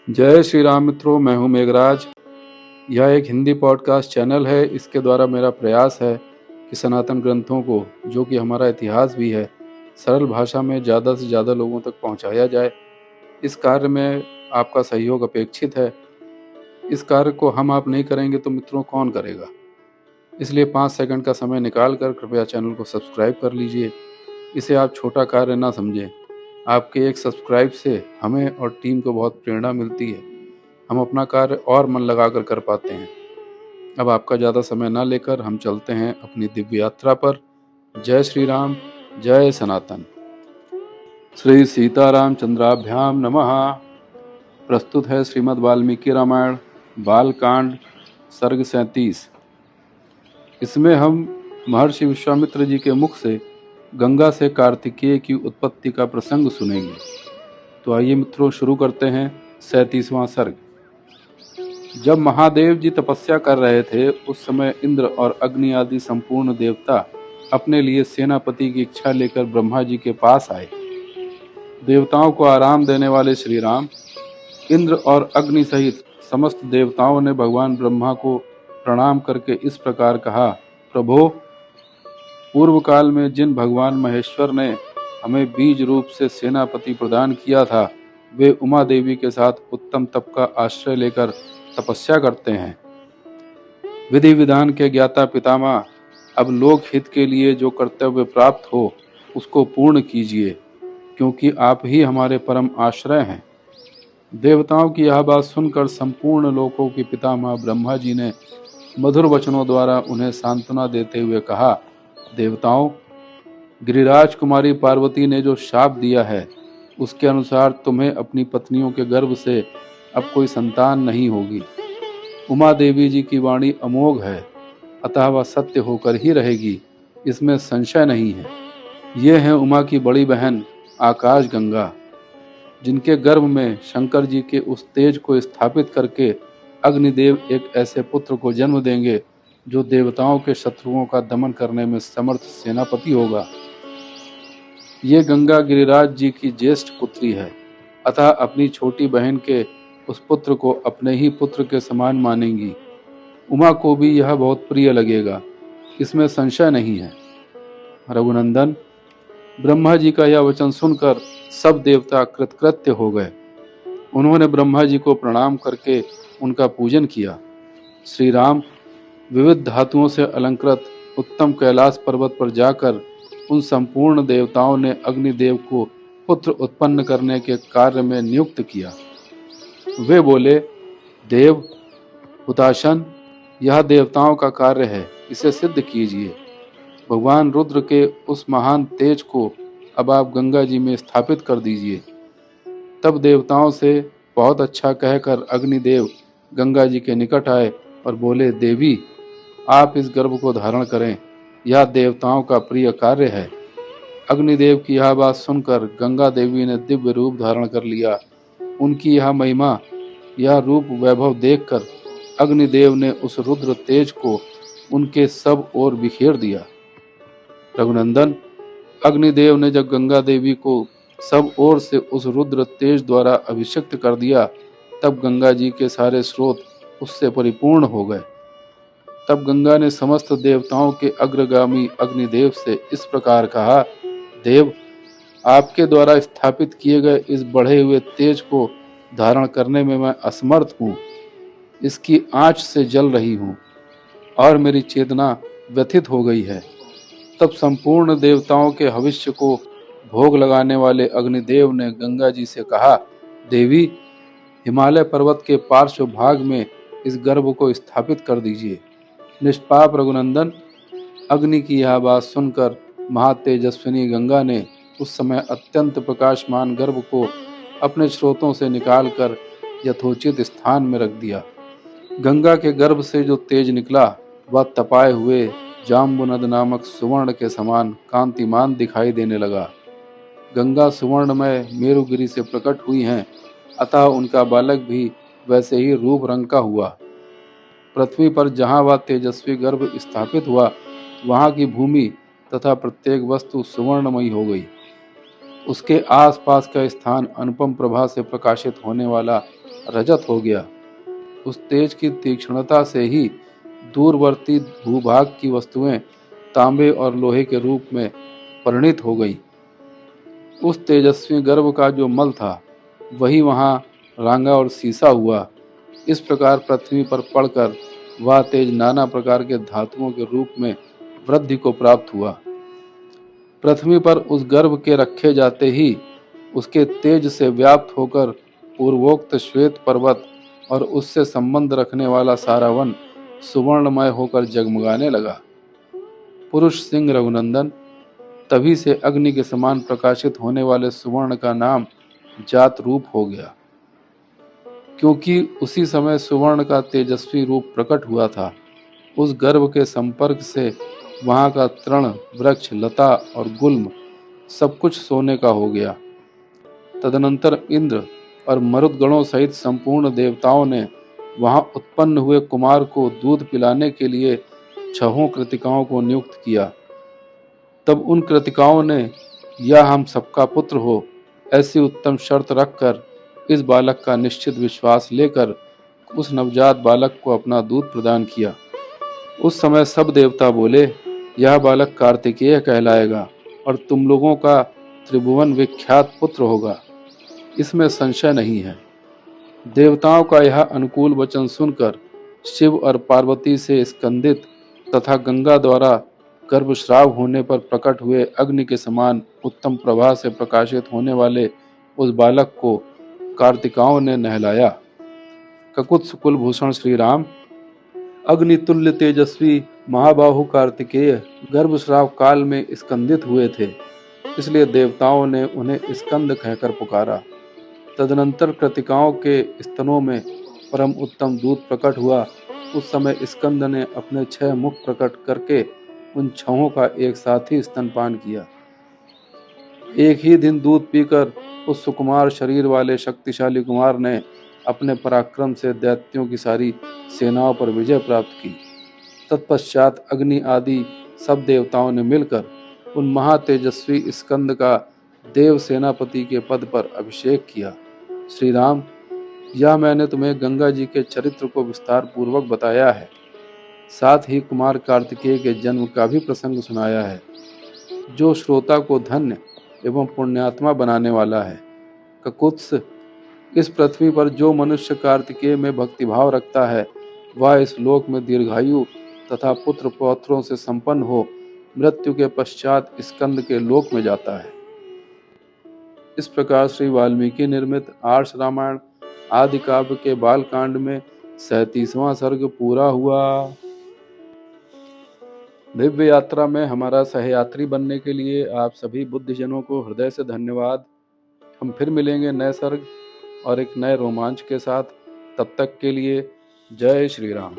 जय श्री राम मित्रों, मैं हूं मेघराज। यह एक हिंदी पॉडकास्ट चैनल है। इसके द्वारा मेरा प्रयास है कि सनातन ग्रंथों को, जो कि हमारा इतिहास भी है, सरल भाषा में ज़्यादा से ज़्यादा लोगों तक पहुंचाया जाए। इस कार्य में आपका सहयोग अपेक्षित है। इस कार्य को हम आप नहीं करेंगे तो मित्रों कौन करेगा। इसलिए 5 सेकंड का समय निकाल कर कृपया चैनल को सब्सक्राइब कर लीजिए। इसे आप छोटा कार्य ना समझें। आपके एक सब्सक्राइब से हमें और टीम को बहुत प्रेरणा मिलती है। हम अपना कार्य और मन लगाकर कर पाते हैं। अब आपका ज़्यादा समय ना लेकर हम चलते हैं अपनी दिव्य यात्रा पर। जय श्री राम, जय सनातन। श्री सीताराम चंद्राभ्याम नमः। प्रस्तुत है श्रीमद् वाल्मीकि रामायण बालकांड सर्ग 37। इसमें हम महर्षि विश्वामित्र जी के मुख से गंगा से कार्तिकेय की उत्पत्ति का प्रसंग सुनेंगे। तो आइए मित्रों, शुरू करते हैं 37वां सर्ग। जब महादेव जी तपस्या कर रहे थे, उस समय इंद्र और अग्नि आदि संपूर्ण देवता अपने लिए सेनापति की इच्छा लेकर ब्रह्मा जी के पास आए। देवताओं को आराम देने वाले श्री राम, इंद्र और अग्नि सहित समस्त देवताओं ने भगवान ब्रह्मा को प्रणाम करके इस प्रकार कहा, प्रभो, पूर्व काल में जिन भगवान महेश्वर ने हमें बीज रूप से सेनापति प्रदान किया था, वे उमा देवी के साथ उत्तम तप का आश्रय लेकर तपस्या करते हैं। विधि विधान के ज्ञाता पितामह, अब लोक हित के लिए जो कर्तव्य प्राप्त हो उसको पूर्ण कीजिए, क्योंकि आप ही हमारे परम आश्रय हैं। देवताओं की यह बात सुनकर संपूर्ण लोकों के पितामह ब्रह्मा जी ने मधुर वचनों द्वारा उन्हें सांत्वना देते हुए कहा, देवताओं, गिरिराज कुमारी पार्वती ने जो शाप दिया है, उसके अनुसार तुम्हें अपनी पत्नियों के गर्भ से अब कोई संतान नहीं होगी। उमा देवी जी की वाणी अमोघ है, अतः वह सत्य होकर ही रहेगी, इसमें संशय नहीं है। ये है उमा की बड़ी बहन आकाश गंगा, जिनके गर्भ में शंकर जी के उस तेज को स्थापित करके अग्निदेव एक ऐसे पुत्र को जन्म देंगे जो देवताओं के शत्रुओं का दमन करने में समर्थ सेनापति होगा। ये गंगा गिरिराज जी की ज्येष्ठ पुत्री है, अतः अपनी छोटी बहन के उस पुत्र को अपने ही पुत्र के समान मानेंगी। उमा को भी यह बहुत प्रिय लगेगा, इसमें संशय नहीं है। रघुनंदन, ब्रह्मा जी का यह वचन सुनकर सब देवता कृतकृत्य हो गए। उन्होंने ब्रह्मा जी को प्रणाम करके उनका पूजन किया। श्री राम विविध धातुओं से अलंकृत उत्तम कैलाश पर्वत पर जाकर उन संपूर्ण देवताओं ने अग्निदेव को पुत्र उत्पन्न करने के कार्य में नियुक्त किया। वे बोले, देव हुताशन, यह देवताओं का कार्य है, इसे सिद्ध कीजिए। भगवान रुद्र के उस महान तेज को अब आप गंगा जी में स्थापित कर दीजिए। तब देवताओं से बहुत अच्छा कहकर अग्निदेव गंगा जी के निकट आए और बोले, देवी, आप इस गर्भ को धारण करें, यह देवताओं का प्रिय कार्य है। अग्निदेव की यह बात सुनकर गंगा देवी ने दिव्य रूप धारण कर लिया। उनकी यह महिमा, यह रूप वैभव देखकर अग्निदेव ने उस रुद्र तेज को उनके सब ओर बिखेर दिया। रघुनंदन, अग्निदेव ने जब गंगा देवी को सब ओर से उस रुद्र तेज द्वारा अभिषिक्त कर दिया, तब गंगा जी के सारे स्रोत उससे परिपूर्ण हो गए। तब गंगा ने समस्त देवताओं के अग्रगामी अग्निदेव से इस प्रकार कहा, देव, आपके द्वारा स्थापित किए गए इस बढ़े हुए तेज को धारण करने में मैं असमर्थ हूँ। इसकी आंच से जल रही हूँ और मेरी चेतना व्यथित हो गई है। तब संपूर्ण देवताओं के भविष्य को भोग लगाने वाले अग्निदेव ने गंगा जी से कहा, देवी, हिमालय पर्वत के पार्श्व भाग में इस गर्भ को स्थापित कर दीजिए। निष्पाप रघुनंदन, अग्नि की यह बात सुनकर महातेजस्विनी गंगा ने उस समय अत्यंत प्रकाशमान गर्भ को अपने स्रोतों से निकालकर यथोचित स्थान में रख दिया। गंगा के गर्भ से जो तेज निकला, वह तपाए हुए जाम्बुनद नामक सुवर्ण के समान कांतिमान दिखाई देने लगा। गंगा सुवर्णमय मेरुगिरी से प्रकट हुई हैं, अतः उनका बालक भी वैसे ही रूप रंग का हुआ। पृथ्वी पर जहाँ वह तेजस्वी गर्भ स्थापित हुआ, वहाँ की भूमि तथा प्रत्येक वस्तु सुवर्णमयी हो गई। उसके आसपास का स्थान अनुपम प्रभा से प्रकाशित होने वाला रजत हो गया। उस तेज की तीक्ष्णता से ही दूरवर्ती भूभाग की वस्तुएं तांबे और लोहे के रूप में परिणित हो गई। उस तेजस्वी गर्भ का जो मल था वही वहां रांगा और सीसा हुआ। इस प्रकार पृथ्वी पर पड़कर वह तेज नाना प्रकार के धातुओं के रूप में वृद्धि को प्राप्त हुआ। पृथ्वी पर उस गर्भ के रखे जाते ही उसके तेज से व्याप्त होकर पूर्वोक्त श्वेत पर्वत और उससे संबंध रखने वाला सारा वन सुवर्णमय होकर जगमगाने लगा। पुरुष सिंह रघुनंदन, तभी से अग्नि के समान प्रकाशित होने वाले सुवर्ण का नाम जात रूप हो गया, क्योंकि उसी समय सुवर्ण का तेजस्वी रूप प्रकट हुआ था। उस गर्भ के संपर्क से वहां का तृण, वृक्ष, लता और गुल्म सब कुछ सोने का हो गया। तदनंतर इंद्र और मरुदगणों सहित संपूर्ण देवताओं ने वहां उत्पन्न हुए कुमार को दूध पिलाने के लिए 6 कृतिकाओं को नियुक्त किया। तब उन कृतिकाओं ने यह हम सबका पुत्र हो ऐसी उत्तम शर्त रखकर इस बालक का निश्चित विश्वास लेकर उस नवजात बालक को अपना दूध प्रदान किया। उस समय सब देवता बोले, यह बालक कार्तिकेय कहलाएगा और तुम लोगों का त्रिभुवन विख्यात पुत्र होगा, इसमें संशय नहीं है। देवताओं का यह अनुकूल वचन सुनकर शिव और पार्वती से स्कंदित तथा गंगा द्वारा गर्भस्राव होने पर प्रकट हुए अग्नि के समान उत्तम प्रभा से प्रकाशित होने वाले उस बालक को कार्तिकाओं ने नहलाया। ककुत्स कुलभूषण श्री राम, अग्नितुल्य तेजस्वी महाबाहु कार्तिकेय गर्भस्राव काल में स्कंदित हुए थे, इसलिए देवताओं ने उन्हें स्कंद कहकर पुकारा। तदनंतर कृतिकाओं के स्तनों में परम उत्तम दूध प्रकट हुआ। उस समय स्कंद ने अपने 6 मुख प्रकट करके उन 6 का एक साथ ही स्तनपान किया। एक ही दिन दूध पीकर उस सुकुमार शरीर वाले शक्तिशाली कुमार ने अपने पराक्रम से दैत्यों की सारी सेनाओं पर विजय प्राप्त की। तत्पश्चात अग्नि आदि सब देवताओं ने मिलकर उन महातेजस्वी स्कंद का देव सेनापति के पद पर अभिषेक किया। श्री राम, यह मैंने तुम्हें गंगा जी के चरित्र को विस्तार पूर्वक बताया है, साथ ही कुमार कार्तिकेय के जन्म का भी प्रसंग सुनाया है, जो श्रोता को धन्य एवं पुण्यात्मा बनाने वाला है। ककुत्स, इस पृथ्वी पर जो मनुष्य कार्तिकेय में भक्तिभाव रखता है वह इस लोक में दीर्घायु तथा पुत्र पौत्रों से संपन्न हो मृत्यु के पश्चात स्कंद के लोक में जाता है। इस प्रकार श्री वाल्मीकि निर्मित आर्ष रामायण आदि काव्य के बालकांड में 37वां सर्ग पूरा हुआ। दिव्य यात्रा में हमारा सहयात्री बनने के लिए आप सभी बुद्धिजनों को हृदय से धन्यवाद। हम फिर मिलेंगे नए सर्ग और एक नए रोमांच के साथ। तब तक के लिए जय श्री राम।